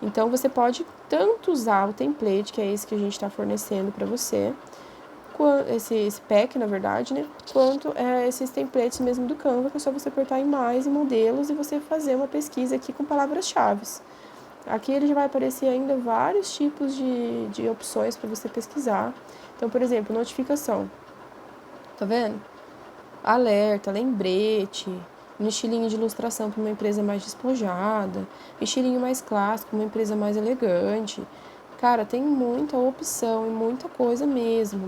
Então, você pode tanto usar o template, que é esse que a gente está fornecendo para você, esse pack, na verdade, né? Quanto esses templates mesmo do Canva, que é só você apertar em mais, em modelos, e você fazer uma pesquisa aqui com palavras-chave. Aqui ele já vai aparecer ainda vários tipos de opções para você pesquisar. Então, por exemplo, notificação. Tá vendo? Alerta, lembrete, um estilinho de ilustração para uma empresa mais despojada, estilinho mais clássico, uma empresa mais elegante. Cara, tem muita opção e muita coisa mesmo.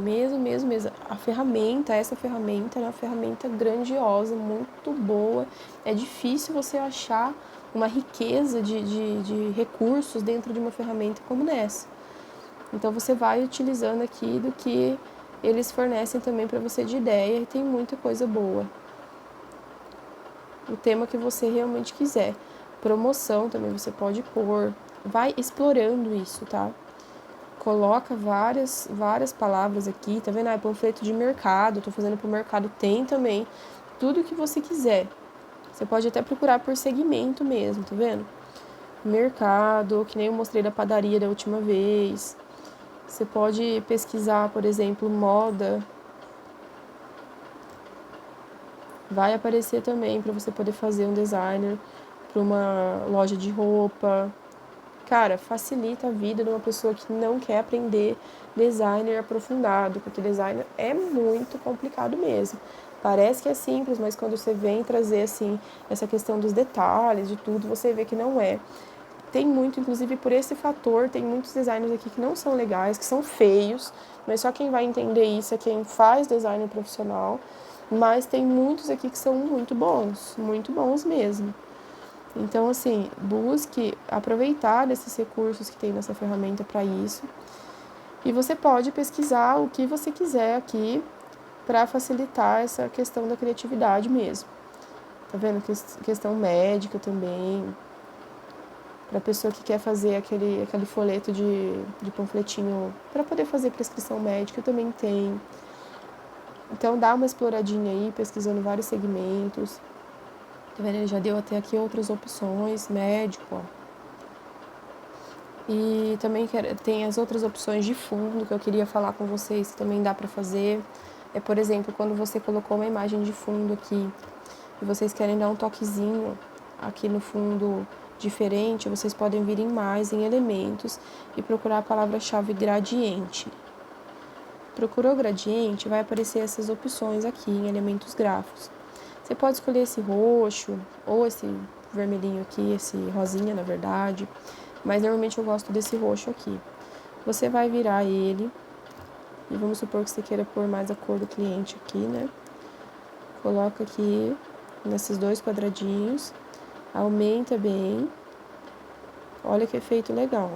A ferramenta, essa ferramenta é uma ferramenta grandiosa, muito boa. É difícil você achar uma riqueza de recursos dentro de uma ferramenta como nessa. Então, você vai utilizando aqui do que eles fornecem também para você de ideia, e tem muita coisa boa. O tema que você realmente quiser. Promoção também você pode pôr. Vai explorando isso, tá? Coloca várias palavras aqui, tá vendo? Panfleto de mercado, tô fazendo pro mercado, tem também. Tudo que você quiser. Você pode até procurar por segmento mesmo, tá vendo? Mercado, que nem eu mostrei da padaria da última vez. Você pode pesquisar, por exemplo, moda. Vai aparecer também para você poder fazer um designer para uma loja de roupa. Cara, facilita a vida de uma pessoa que não quer aprender designer aprofundado, porque designer é muito complicado mesmo. Parece que é simples, mas quando você vem trazer assim essa questão dos detalhes, de tudo, você vê que não é. Tem muito, inclusive por esse fator, tem muitos designers aqui que não são legais, que são feios, mas só quem vai entender isso é quem faz design profissional. Mas tem muitos aqui que são muito bons mesmo. Então, assim, busque aproveitar desses recursos que tem nessa ferramenta para isso. E você pode pesquisar o que você quiser aqui para facilitar essa questão da criatividade mesmo. Tá vendo? Questão médica também. Para a pessoa que quer fazer aquele folheto de panfletinho para poder fazer prescrição médica também tem. Então dá uma exploradinha aí, pesquisando vários segmentos. Tá vendo? Ele já deu até aqui outras opções, médico, ó. E também tem as outras opções de fundo que eu queria falar com vocês, que também dá para fazer. É, por exemplo, quando você colocou uma imagem de fundo aqui e vocês querem dar um toquezinho aqui no fundo diferente, vocês podem vir em elementos e procurar a palavra-chave gradiente. Procurou gradiente, vai aparecer essas opções aqui em elementos gráficos. Você pode escolher esse roxo ou esse vermelhinho aqui, esse rosinha, na verdade, mas normalmente eu gosto desse roxo aqui. Você vai virar ele e vamos supor que você queira pôr mais a cor do cliente aqui, né? Coloca aqui nesses dois quadradinhos, aumenta bem. Olha que efeito legal.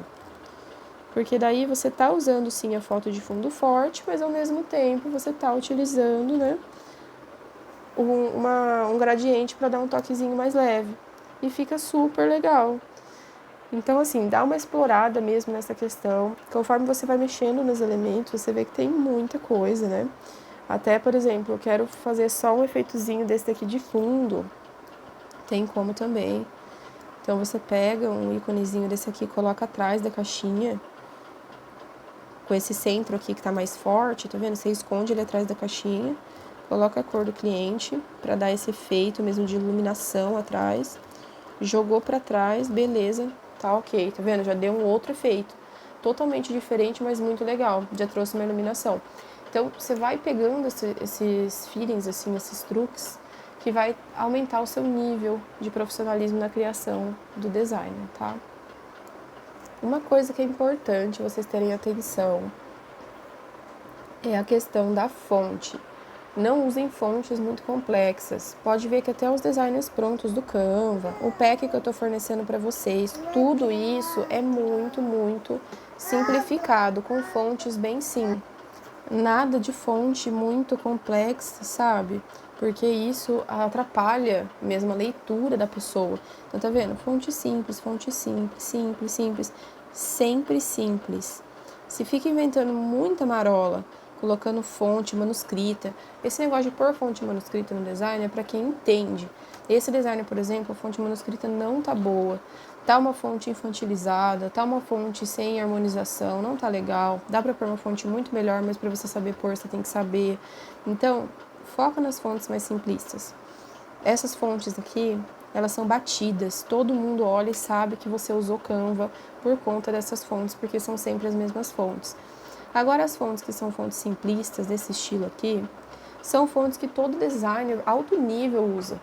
Porque daí você tá usando sim a foto de fundo forte, mas ao mesmo tempo você tá utilizando, né, um gradiente para dar um toquezinho mais leve. E fica super legal. Então, assim, dá uma explorada mesmo nessa questão. Conforme você vai mexendo nos elementos, você vê que tem muita coisa, né? Até, por exemplo, eu quero fazer só um efeitozinho desse daqui de fundo. Tem como também. Então, você pega um íconezinho desse aqui e coloca atrás da caixinha. Com esse centro aqui que tá mais forte, tá vendo? Você esconde ele atrás da caixinha. Coloca a cor do cliente para dar esse efeito mesmo de iluminação atrás. Jogou para trás, beleza, tá ok, tá vendo? Já deu um outro efeito. Totalmente diferente, mas muito legal. Já trouxe uma iluminação. Então, você vai pegando esses feelings, assim, esses truques, que vai aumentar o seu nível de profissionalismo na criação do design, tá? Uma coisa que é importante vocês terem atenção é a questão da fonte. Não usem fontes muito complexas. Pode ver que até os designers prontos do Canva, o pack que eu estou fornecendo para vocês, tudo isso é muito simplificado, com fontes bem simples. Nada de fonte muito complexa, sabe? Porque isso atrapalha mesmo a leitura da pessoa. Então, tá vendo? Fonte simples, simples, sempre simples. Se fica inventando muita marola, colocando fonte manuscrita. Esse negócio de pôr fonte manuscrita no design é para quem entende. Esse design, por exemplo, a fonte manuscrita não tá boa. Tá uma fonte infantilizada, tá uma fonte sem harmonização, não tá legal. Dá para pôr uma fonte muito melhor, mas para você saber pôr, você tem que saber. Então, foca nas fontes mais simplistas. Essas fontes aqui, elas são batidas. Todo mundo olha e sabe que você usou Canva por conta dessas fontes, porque são sempre as mesmas fontes. Agora, as fontes que são fontes simplistas, desse estilo aqui, são fontes que todo designer alto nível usa.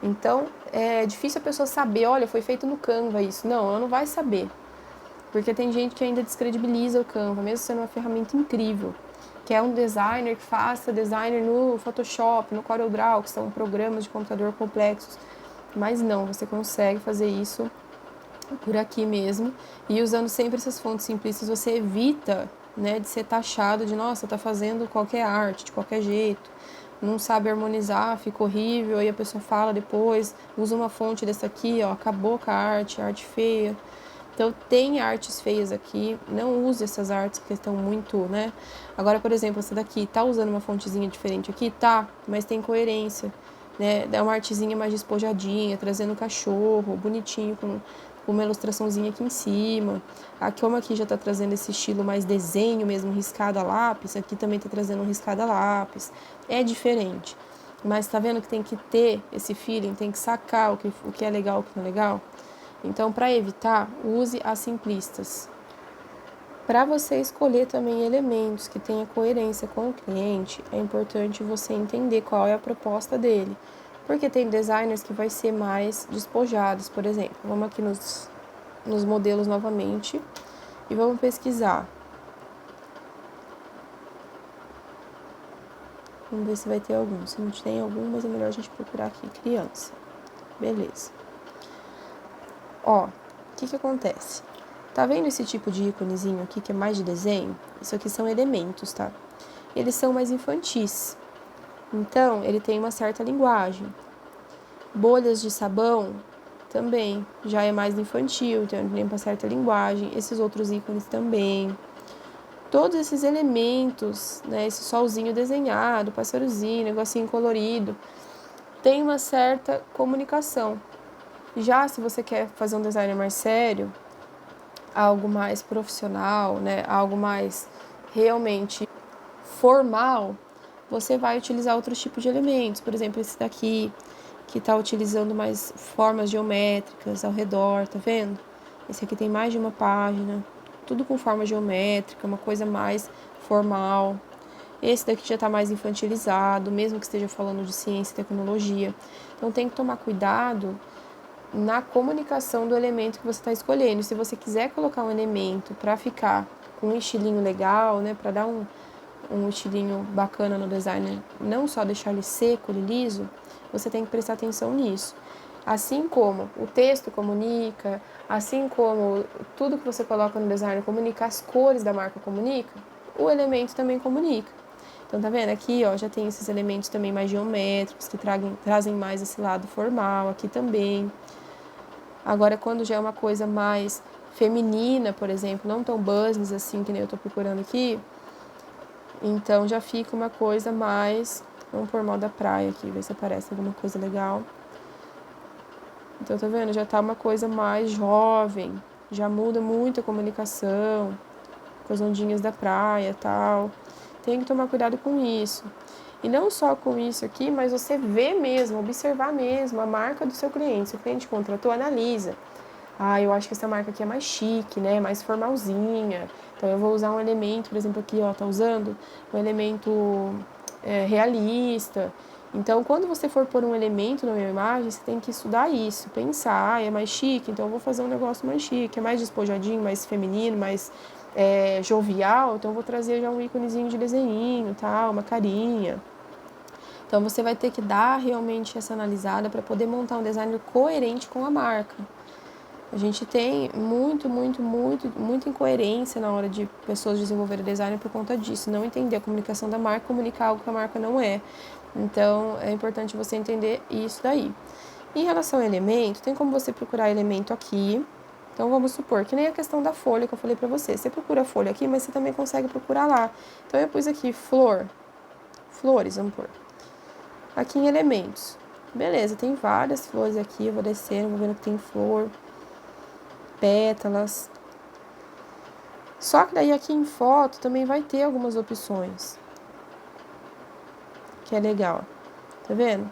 Então, é difícil a pessoa saber, olha, foi feito no Canva isso. Não, ela não vai saber. Porque tem gente que ainda descredibiliza o Canva, mesmo sendo uma ferramenta incrível. Que é um designer que faça designer no Photoshop, no CorelDRAW, que são programas de computador complexos. Mas não, você consegue fazer isso por aqui mesmo. E usando sempre essas fontes simplistas, você evita, né, de ser taxado de, nossa, tá fazendo qualquer arte, de qualquer jeito. Não sabe harmonizar, fica horrível, aí a pessoa fala depois, usa uma fonte dessa aqui, ó, acabou com a arte feia. Então, tem artes feias aqui, não use essas artes que estão muito, né? Agora, por exemplo, essa daqui, tá usando uma fontezinha diferente aqui? Tá, mas tem coerência, né? Dá uma artezinha mais despojadinha, trazendo o cachorro, bonitinho, com uma ilustraçãozinha aqui em cima. A Como aqui já tá trazendo esse estilo mais desenho mesmo, riscado a lápis. Aqui também tá trazendo um riscado a lápis. É diferente. mas tá vendo que tem que ter esse feeling, tem que sacar o que é legal, o que não é legal? Então, para evitar, use as simplistas. Para você escolher também elementos que tenham coerência com o cliente, é importante você entender qual é a proposta dele. Porque tem designers que vai ser mais despojados, por exemplo. Vamos aqui nos modelos novamente e vamos pesquisar. Vamos ver se vai ter algum. Se não tem algum, mas é melhor a gente procurar aqui, criança. Beleza. Ó, o que acontece? Tá vendo esse tipo de íconezinho aqui que é mais de desenho? Isso aqui são elementos, tá? Eles são mais infantis. Então, ele tem uma certa linguagem. Bolhas de sabão também já é mais infantil, então ele tem uma certa linguagem. Esses outros ícones também. Todos esses elementos, né, esse solzinho desenhado, pássarozinho, negocinho colorido, tem uma certa comunicação. Já se você quer fazer um design mais sério, algo mais profissional, né, algo mais realmente formal, você vai utilizar outros tipos de elementos. Por exemplo, esse daqui, que está utilizando mais formas geométricas ao redor, tá vendo? Esse aqui tem mais de uma página, tudo com forma geométrica, uma coisa mais formal. Esse daqui já está mais infantilizado, mesmo que esteja falando de ciência e tecnologia. Então tem que tomar cuidado na comunicação do elemento que você está escolhendo. Se você quiser colocar um elemento para ficar com um estilinho legal, né, para dar um estilinho bacana no design, não só deixar ele seco, ele liso, você tem que prestar atenção nisso. Assim como o texto comunica, assim como tudo que você coloca no design comunica, as cores da marca comunica, o elemento também comunica. Então, tá vendo? Aqui, ó, já tem esses elementos também mais geométricos, que trazem mais esse lado formal, aqui também. Agora, quando já é uma coisa mais feminina, por exemplo, não tão business assim, que nem eu tô procurando aqui, então já fica uma coisa mais... Vamos pôr moda praia aqui, ver se aparece alguma coisa legal. Então, tá vendo? Já tá uma coisa mais jovem, já muda muito a comunicação, com as ondinhas da praia e tal. Tem que tomar cuidado com isso. E não só com isso aqui, mas você vê mesmo, observar mesmo a marca do seu cliente. Se o cliente contratou, analisa. Ah, eu acho que essa marca aqui é mais chique, né? Mais formalzinha. Então eu vou usar um elemento, por exemplo, aqui, ó, tá usando um elemento realista. Então, quando você for pôr um elemento na minha imagem, você tem que estudar isso, pensar, ah, é mais chique, então eu vou fazer um negócio mais chique, é mais despojadinho, mais feminino, mais jovial, então eu vou trazer já um íconezinho de desenho, tal, uma carinha. Então, você vai ter que dar realmente essa analisada para poder montar um design coerente com a marca. A gente tem muita incoerência na hora de pessoas desenvolverem design por conta disso, não entender a comunicação da marca, comunicar algo que a marca não é. Então, é importante você entender isso daí. Em relação ao elemento, tem como você procurar elemento aqui. Então, vamos supor que nem a questão da folha que eu falei pra você. Você procura a folha aqui, mas você também consegue procurar lá. Então, eu pus aqui flores, vamos pôr. Aqui em elementos. Beleza, tem várias flores aqui, eu vou descendo, vou vendo que tem flor, pétalas. Só que daí aqui em foto também vai ter algumas opções. Que é legal. Tá vendo?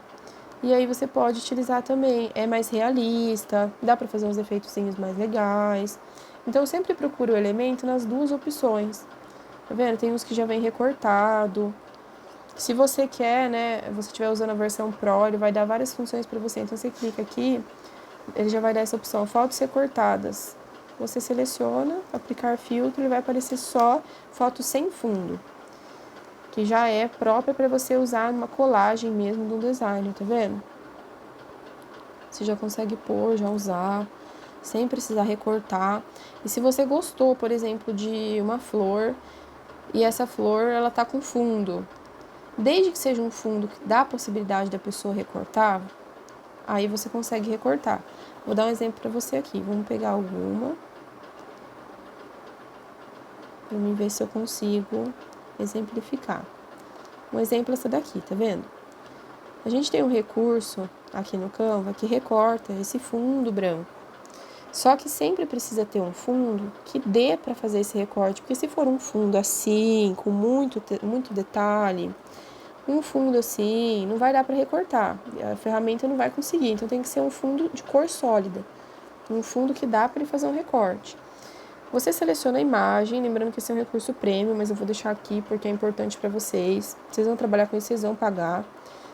E aí você pode utilizar também, é mais realista, dá para fazer uns efeitozinhos mais legais. Então sempre procura o elemento nas duas opções. Tá vendo? Tem uns que já vem recortado. Se você quer, né, você estiver usando a versão Pro, ele vai dar várias funções para você. Então você clica aqui, ele já vai dar essa opção, fotos recortadas. Você seleciona, aplicar filtro e vai aparecer só fotos sem fundo, que já é própria para você usar numa colagem mesmo do design, tá vendo? Você já consegue pôr, já usar, sem precisar recortar. E se você gostou, por exemplo, de uma flor, e essa flor, ela tá com fundo, desde que seja um fundo que dá a possibilidade da pessoa recortar, aí você consegue recortar. Vou dar um exemplo para você aqui. Vamos pegar alguma. Vamos ver se eu consigo exemplificar. Um exemplo é essa daqui, tá vendo? A gente tem um recurso aqui no Canva que recorta esse fundo branco. Só que sempre precisa ter um fundo que dê para fazer esse recorte, porque se for um fundo assim, com muito detalhe, Um fundo assim, não vai dar para recortar, a ferramenta não vai conseguir, então tem que ser um fundo de cor sólida, um fundo que dá para ele fazer um recorte. Você seleciona a imagem, lembrando que esse é um recurso premium, mas eu vou deixar aqui porque é importante para vocês. Vocês vão trabalhar com isso, vocês vão pagar.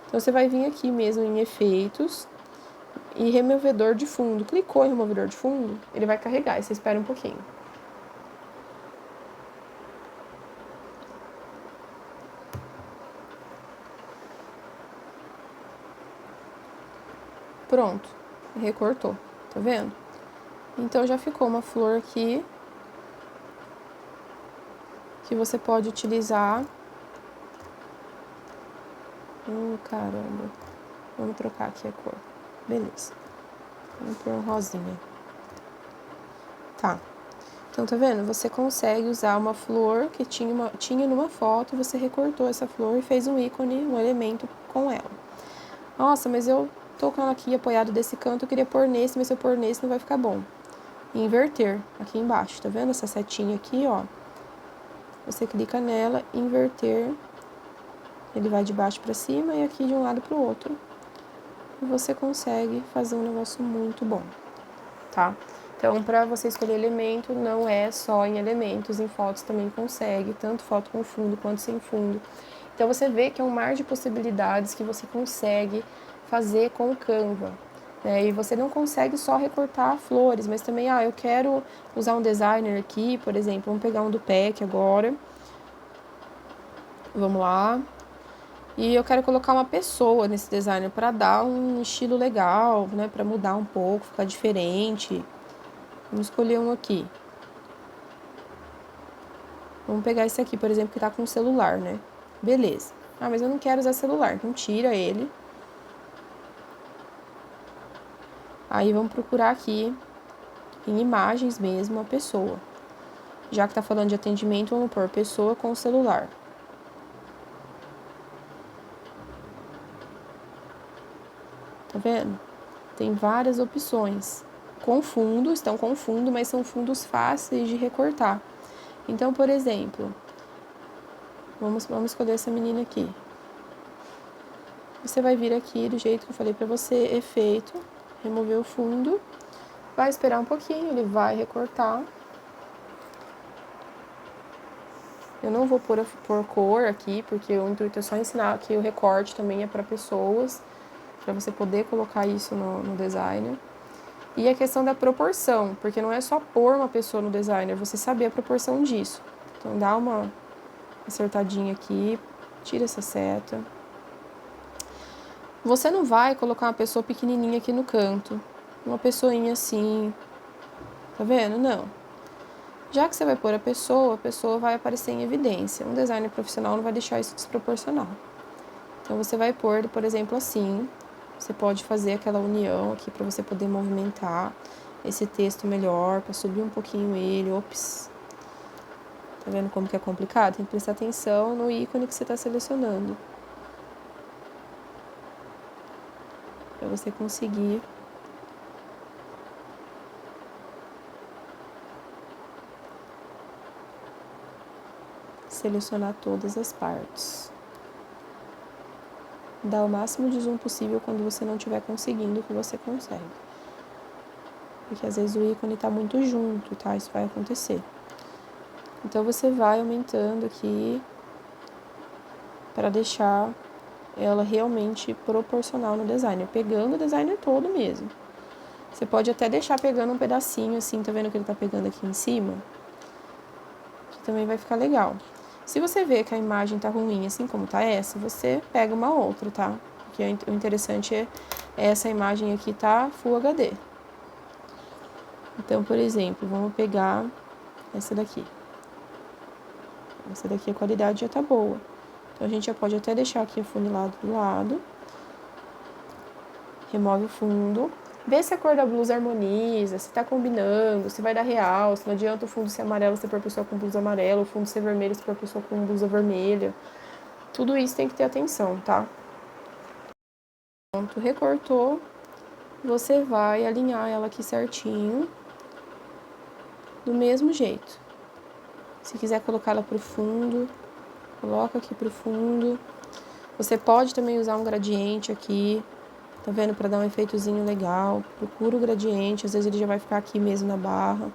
Então, você vai vir aqui mesmo em efeitos e removedor de fundo. Clicou em removedor de fundo, ele vai carregar e você espera um pouquinho. Pronto, recortou, tá vendo? Então, já ficou uma flor aqui que você pode utilizar. Caramba. Vamos trocar aqui a cor. Beleza. Vamos pôr um rosinha. Tá. Então, tá vendo? Você consegue usar uma flor que tinha numa foto, você recortou essa flor e fez um ícone, um elemento com ela. Nossa, mas eu tô com ela aqui apoiado desse canto, eu queria pôr nesse, mas se eu pôr nesse não vai ficar bom. Inverter, aqui embaixo, tá vendo essa setinha aqui, ó? Você clica nela, inverter, ele vai de baixo pra cima e aqui de um lado pro outro. E você consegue fazer um negócio muito bom, tá? Então, para você escolher elemento, não é só em elementos, em fotos também consegue, tanto foto com fundo quanto sem fundo. Então, você vê que é um mar de possibilidades que você consegue fazer com o Canva, né? E você não consegue só recortar flores, mas também, eu quero usar um designer aqui, por exemplo, vamos pegar um do PEC agora. Vamos lá. E eu quero colocar uma pessoa nesse designer para dar um estilo legal, né? Para mudar um pouco, ficar diferente. Vamos escolher um aqui. Vamos pegar esse aqui, por exemplo, que tá com o celular, né? Beleza. Mas eu não quero usar celular, então tira ele. Aí vamos procurar aqui, em imagens mesmo, a pessoa. Já que tá falando de atendimento, vamos pôr pessoa com o celular. Tá vendo? Tem várias opções. Com fundo, estão com fundo, mas são fundos fáceis de recortar. Então, por exemplo, vamos escolher essa menina aqui. Você vai vir aqui do jeito que eu falei pra você, efeito, remover o fundo, vai esperar um pouquinho, ele vai recortar. Eu não vou pôr cor aqui, porque o intuito é só ensinar que o recorte também é para pessoas, para você poder colocar isso no designer. E a questão da proporção, porque não é só pôr uma pessoa no designer, você saber a proporção disso. Então dá uma acertadinha aqui, tira essa seta. Você não vai colocar uma pessoa pequenininha aqui no canto, uma pessoinha assim, tá vendo? Não. Já que você vai pôr a pessoa vai aparecer em evidência. Um designer profissional não vai deixar isso desproporcional. Então você vai pôr, por exemplo, assim. Você pode fazer aquela união aqui para você poder movimentar esse texto melhor, para subir um pouquinho ele. Ops. Tá vendo como que é complicado? Tem que prestar atenção no ícone que você está selecionando. Para você conseguir selecionar todas as partes. Dá o máximo de zoom possível quando você não estiver conseguindo o que você consegue. Porque às vezes o ícone está muito junto, tá? Isso vai acontecer. Então você vai aumentando aqui para deixar ela realmente proporcional no designer, pegando o designer todo mesmo. Você pode até deixar pegando um pedacinho assim, tá vendo que ele tá pegando aqui em cima? Que também vai ficar legal. Se você vê que a imagem tá ruim, assim como tá essa, você pega uma outra, tá? Porque o interessante é essa imagem aqui tá Full HD. Então, por exemplo, vamos pegar essa daqui. Essa daqui a qualidade já tá boa. Então, a gente já pode até deixar aqui afunilado do lado. Remove o fundo. Vê se a cor da blusa harmoniza, se tá combinando, se vai dar real, se não adianta o fundo ser amarelo se for pessoa com blusa amarela, o fundo ser vermelho se for pessoa com blusa vermelha. Tudo isso tem que ter atenção, tá? Pronto, recortou. Você vai alinhar ela aqui certinho. Do mesmo jeito. Se quiser colocar ela pro fundo, coloca aqui pro fundo. Você pode também usar um gradiente aqui, tá vendo? Para dar um efeitozinho legal. Procura o gradiente, às vezes ele já vai ficar aqui mesmo na barra.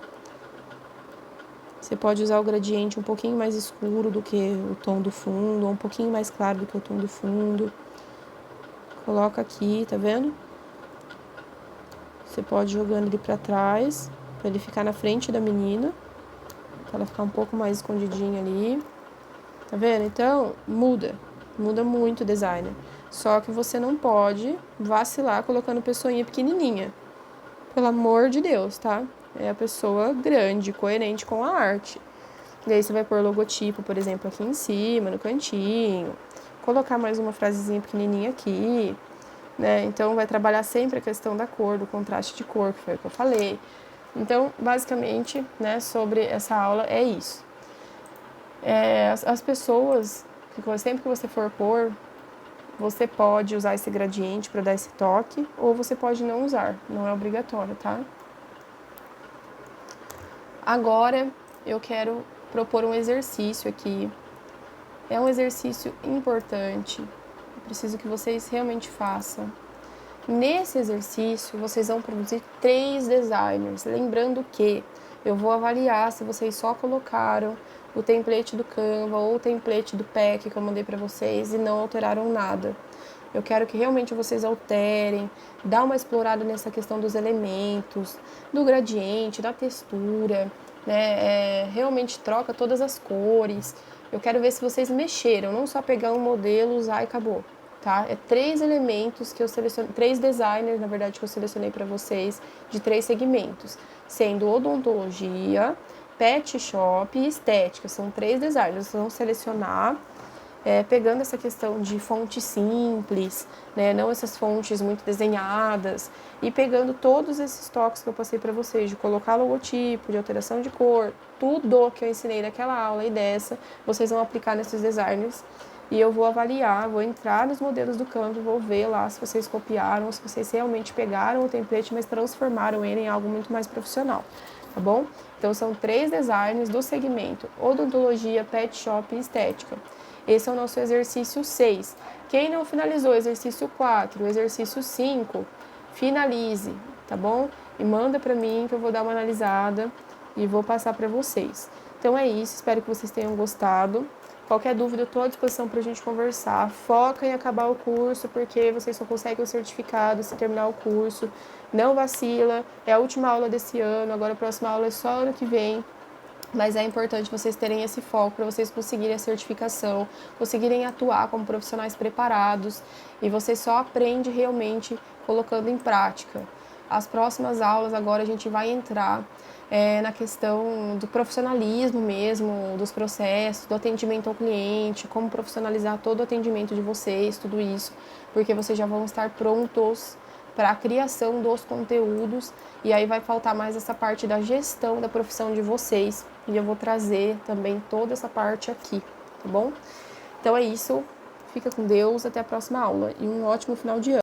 Você pode usar o gradiente um pouquinho mais escuro do que o tom do fundo, ou um pouquinho mais claro do que o tom do fundo. Coloca aqui, tá vendo? Você pode ir jogando ele pra trás, pra ele ficar na frente da menina, pra ela ficar um pouco mais escondidinha ali. Tá vendo? Então, muda muito o designer. Só que você não pode vacilar colocando pessoinha pequenininha. Pelo amor de Deus, tá? É a pessoa grande, coerente com a arte. E aí você vai pôr logotipo, por exemplo, aqui em cima, no cantinho. Colocar mais uma frasezinha pequenininha aqui, né? Então, vai trabalhar sempre a questão da cor, do contraste de cor, que foi o que eu falei. Então, basicamente, né, sobre essa aula é isso. As pessoas, sempre que você for pôr, você pode usar esse gradiente para dar esse toque, ou você pode não usar, não é obrigatório, tá? Agora, eu quero propor um exercício aqui. É um exercício importante, eu preciso que vocês realmente façam. Nesse exercício, vocês vão produzir 3 designers, lembrando que eu vou avaliar se vocês só colocaram o template do Canva ou o template do pack que eu mandei para vocês e não alteraram nada. Eu quero que realmente vocês alterem, dá uma explorada nessa questão dos elementos, do gradiente, da textura, né? Realmente troca todas as cores. Eu quero ver se vocês mexeram, não só pegar um modelo, usar e acabou. Tá? 3 elementos que eu selecionei, 3 designers, na verdade, que eu selecionei para vocês, de 3 segmentos, sendo odontologia, pet shop e estética. São 3 designers. Vocês vão selecionar, pegando essa questão de fonte simples, né? Não essas fontes muito desenhadas, e pegando todos esses toques que eu passei para vocês, de colocar logotipo, de alteração de cor, tudo que eu ensinei naquela aula e dessa, vocês vão aplicar nesses designers. E eu vou avaliar, vou entrar nos modelos do Canva, vou ver lá se vocês copiaram, se vocês realmente pegaram o template, mas transformaram ele em algo muito mais profissional, tá bom? Então, são 3 designers do segmento odontologia, pet shop e estética. Esse é o nosso exercício 6. Quem não finalizou o exercício 4, o exercício 5, finalize, tá bom? E manda pra mim que eu vou dar uma analisada e vou passar para vocês. Então é isso, espero que vocês tenham gostado. Qualquer dúvida, eu estou à disposição para a gente conversar. Foca em acabar o curso, porque vocês só conseguem o certificado se terminar o curso. Não vacila, é a última aula desse ano, agora a próxima aula é só ano que vem. Mas é importante vocês terem esse foco para vocês conseguirem a certificação, conseguirem atuar como profissionais preparados, e você só aprende realmente colocando em prática. As próximas aulas agora a gente vai entrar na questão do profissionalismo mesmo, dos processos, do atendimento ao cliente, como profissionalizar todo o atendimento de vocês, tudo isso, porque vocês já vão estar prontos para a criação dos conteúdos, e aí vai faltar mais essa parte da gestão da profissão de vocês, e eu vou trazer também toda essa parte aqui, tá bom? Então é isso, fica com Deus, até a próxima aula, e um ótimo final de ano.